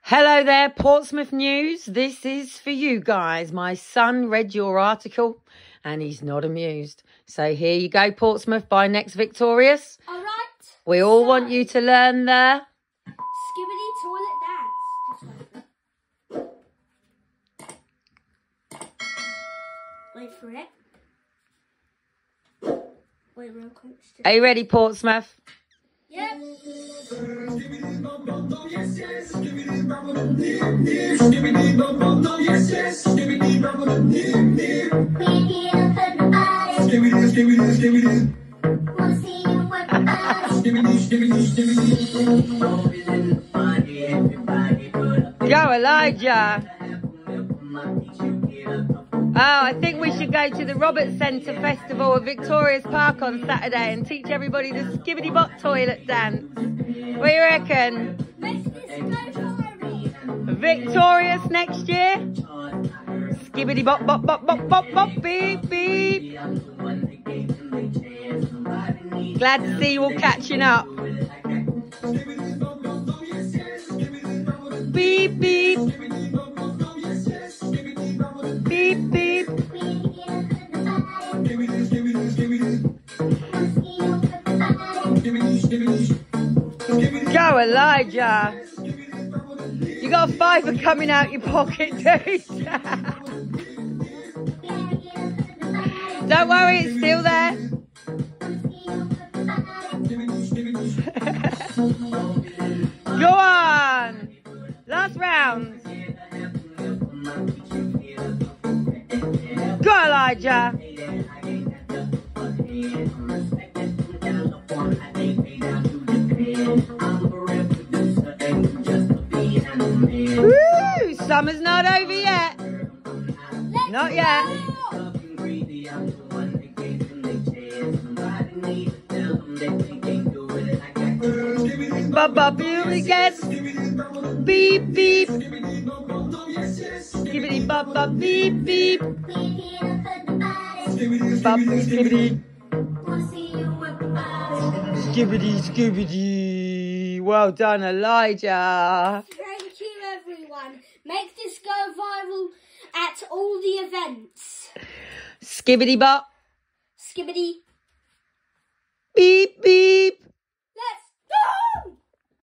Hello there, Portsmouth News. This is for you guys. My son read your article and he's not amused. So here you go, Portsmouth, by next victorious. All right. We all want you to learn the Skibidi toilet dance. Wait for it. Wait real quick. Are you ready, Portsmouth? Yep. Go, Elijah. Oh, I think we should go to the Roberts Centre Festival at Victoria's Park on Saturday and teach everybody the Skibidi bot toilet dance. What do you reckon? Victorious next year? Skibidi bop, bop, bop, bop, bop, bop, beep, beep. Glad to see you all catching up. Beep, beep. Beep, beep. Go, Elijah. You got a £5 coming out your pocket, dude. Don't worry, it's still there. Go on. Last round. Go, Elijah. Woo! Summer's not over yet. Not yet. Bop, here we get. Beep, beep. Skibidi, bop, bop, beep, beep. Bop, skibidi. Skibidi, skibidi. Well done, Elijah. Thank you, everyone. Make this go viral at all the events. Skibidi bop. Skibidi. Beep, beep. Let's go!